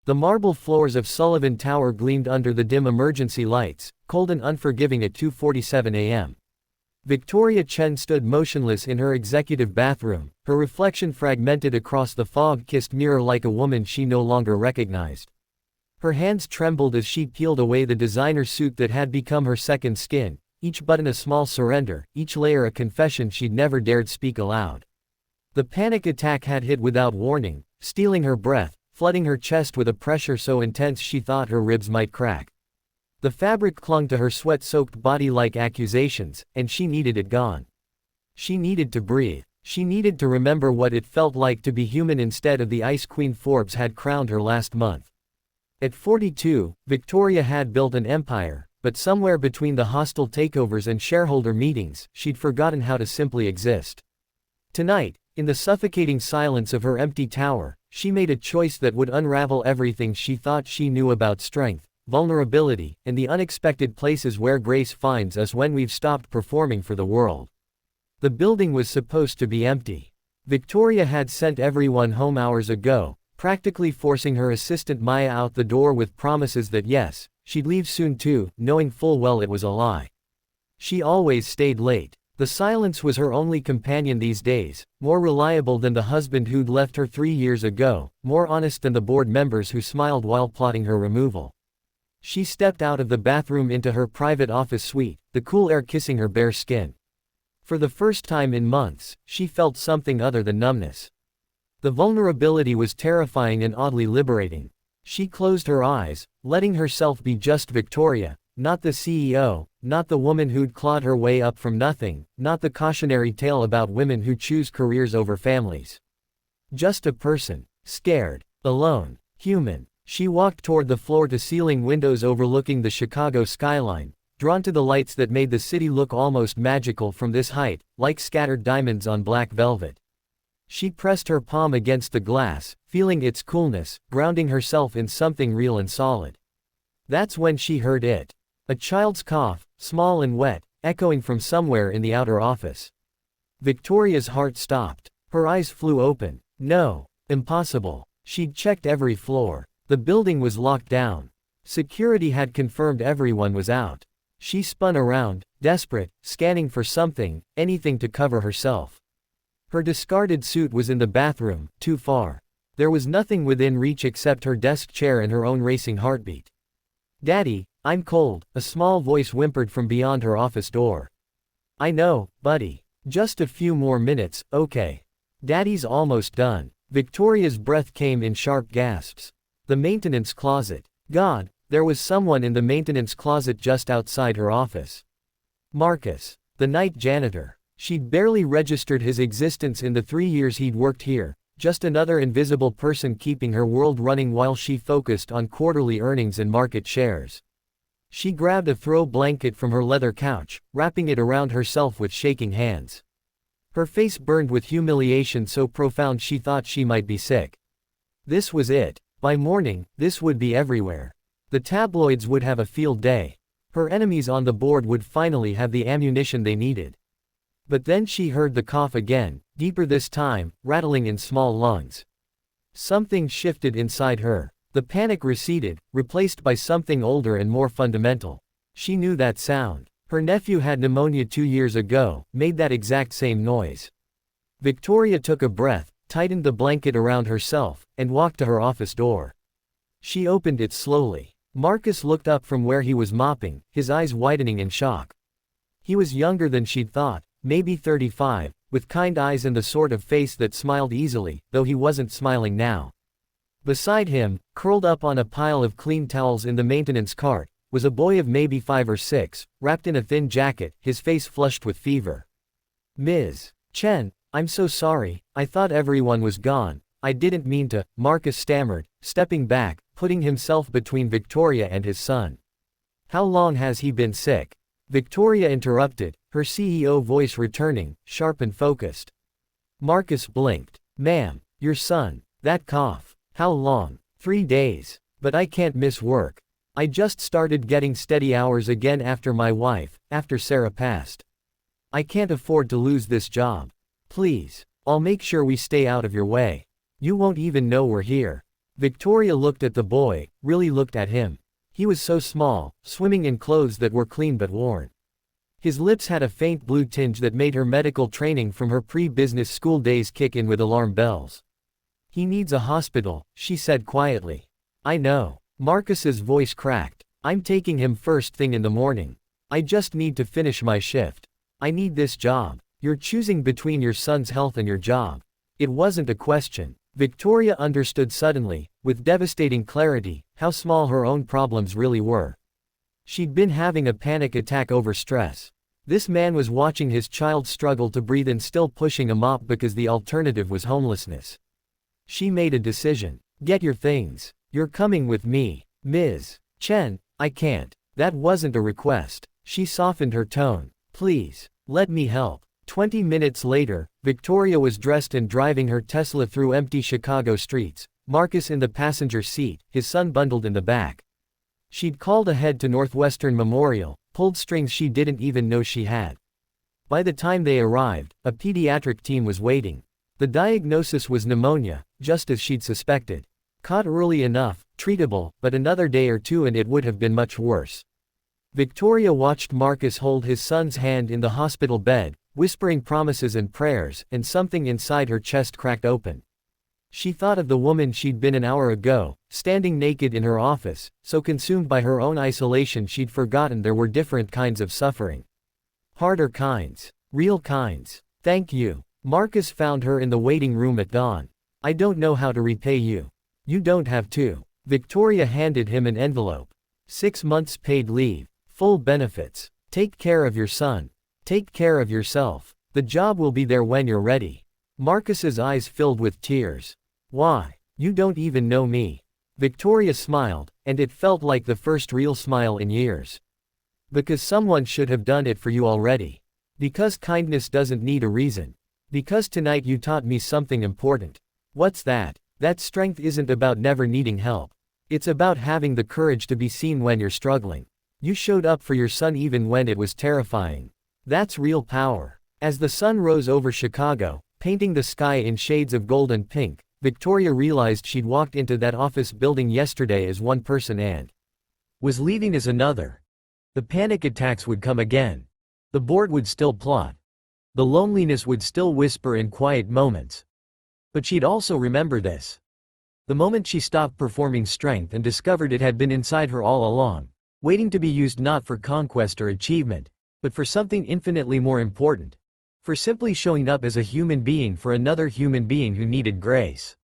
The marble floors of Sullivan Tower gleamed under the dim emergency lights, cold and unforgiving at 2:47 a.m. Victoria Chen stood motionless in her executive bathroom, her reflection fragmented across the fog-kissed mirror like a woman she no longer recognized. Her hands trembled as she peeled away the designer suit that had become her second skin, each button a small surrender, each layer a confession she'd never dared speak aloud. The panic attack had hit without warning, stealing her breath, flooding her chest with a pressure so intense she thought her ribs might crack. The fabric clung to her sweat-soaked body like accusations, and she needed it gone. She needed to breathe. She needed to remember what it felt like to be human instead of the Ice Queen Forbes had crowned her last month. At 42, Victoria had built an empire, but somewhere between the hostile takeovers and shareholder meetings, she'd forgotten how to simply exist. Tonight, in the suffocating silence of her empty tower, she made a choice that would unravel everything she thought she knew about strength, vulnerability, and the unexpected places where grace finds us when we've stopped performing for the world. The building was supposed to be empty. Victoria had sent everyone home hours ago, practically forcing her assistant Maya out the door with promises that yes, she'd leave soon too, knowing full well it was a lie. She always stayed late. The silence was her only companion these days, more reliable than the husband who'd left her 3 years ago, more honest than the board members who smiled while plotting her removal. She stepped out of the bathroom into her private office suite, the cool air kissing her bare skin. For the first time in months, she felt something other than numbness. The vulnerability was terrifying and oddly liberating. She closed her eyes, letting herself be just Victoria, not the CEO, not the woman who'd clawed her way up from nothing, not the cautionary tale about women who choose careers over families. Just a person, scared, alone, human. She walked toward the floor-to-ceiling windows overlooking the Chicago skyline, drawn to the lights that made the city look almost magical from this height, like scattered diamonds on black velvet. She pressed her palm against the glass, feeling its coolness, grounding herself in something real and solid. That's when she heard it. A child's cough, small and wet, echoing from somewhere in the outer office. Victoria's heart stopped. Her eyes flew open. No, impossible. She'd checked every floor. The building was locked down. Security had confirmed everyone was out. She spun around, desperate, scanning for something, anything to cover herself. Her discarded suit was in the bathroom, too far. There was nothing within reach except her desk chair and her own racing heartbeat. "Daddy, I'm cold," a small voice whimpered from beyond her office door. "I know, buddy. Just a few more minutes, okay. Daddy's almost done." Victoria's breath came in sharp gasps. The maintenance closet. God, there was someone in the maintenance closet just outside her office. Marcus, the night janitor. She'd barely registered his existence in the 3 years he'd worked here, just another invisible person keeping her world running while she focused on quarterly earnings and market shares. She grabbed a throw blanket from her leather couch, wrapping it around herself with shaking hands. Her face burned with humiliation so profound she thought she might be sick. This was it. By morning, this would be everywhere. The tabloids would have a field day. Her enemies on the board would finally have the ammunition they needed. But then she heard the cough again, deeper this time, rattling in small lungs. Something shifted inside her. The panic receded, replaced by something older and more fundamental. She knew that sound. Her nephew had pneumonia 2 years ago, made that exact same noise. Victoria took a breath, tightened the blanket around herself, and walked to her office door. She opened it slowly. Marcus looked up from where he was mopping, his eyes widening in shock. He was younger than she'd thought, maybe 35, with kind eyes and the sort of face that smiled easily, though he wasn't smiling now. Beside him, curled up on a pile of clean towels in the maintenance cart, was a boy of maybe 5 or 6, wrapped in a thin jacket, his face flushed with fever. "Ms. Chen, I'm so sorry, I thought everyone was gone. I didn't mean to," Marcus stammered, stepping back, putting himself between Victoria and his son. "How long has he been sick?" Victoria interrupted, her CEO voice returning, sharp and focused. Marcus blinked. "Ma'am, your son, that cough. How long?" "3 days. But I can't miss work. I just started getting steady hours again after my wife, after Sarah passed. I can't afford to lose this job. Please, I'll make sure we stay out of your way. You won't even know we're here." Victoria looked at the boy, really looked at him. He was so small, swimming in clothes that were clean but worn. His lips had a faint blue tinge that made her medical training from her pre-business school days kick in with alarm bells. "He needs a hospital," she said quietly. "I know." Marcus's voice cracked. "I'm taking him first thing in the morning. I just need to finish my shift. I need this job." "You're choosing between your son's health and your job." It wasn't a question. Victoria understood suddenly, with devastating clarity, how small her own problems really were. She'd been having a panic attack over stress. This man was watching his child struggle to breathe and still pushing a mop because the alternative was homelessness. She made a decision. "Get your things. You're coming with me, Ms. Chen." "I can't." That wasn't a request. She softened her tone. "Please, let me help." 20 minutes later, Victoria was dressed and driving her Tesla through empty Chicago streets, Marcus in the passenger seat, his son bundled in the back. She'd called ahead to Northwestern Memorial, pulled strings she didn't even know she had. By the time they arrived, a pediatric team was waiting. The diagnosis was pneumonia, just as she'd suspected. Caught early enough, treatable, but another day or two and it would have been much worse. Victoria watched Marcus hold his son's hand in the hospital bed, whispering promises and prayers, and something inside her chest cracked open. She thought of the woman she'd been an hour ago, standing naked in her office, so consumed by her own isolation she'd forgotten there were different kinds of suffering. Harder kinds. Real kinds. "Thank you." Marcus found her in the waiting room at dawn. "I don't know how to repay you." "You don't have to." Victoria handed him an envelope. 6 months paid leave. Full benefits. Take care of your son. Take care of yourself. The job will be there when you're ready. Marcus's eyes filled with tears. "Why? You don't even know me." Victoria smiled, and it felt like the first real smile in years. "Because someone should have done it for you already. Because kindness doesn't need a reason. Because tonight you taught me something important." "What's that?" "That strength isn't about never needing help. It's about having the courage to be seen when you're struggling. You showed up for your son even when it was terrifying. That's real power." As the sun rose over Chicago, painting the sky in shades of gold and pink, Victoria realized she'd walked into that office building yesterday as one person and was leaving as another. The panic attacks would come again. The board would still plot. The loneliness would still whisper in quiet moments. But she'd also remember this. The moment she stopped performing strength and discovered it had been inside her all along, waiting to be used not for conquest or achievement, but for something infinitely more important. For simply showing up as a human being for another human being who needed grace.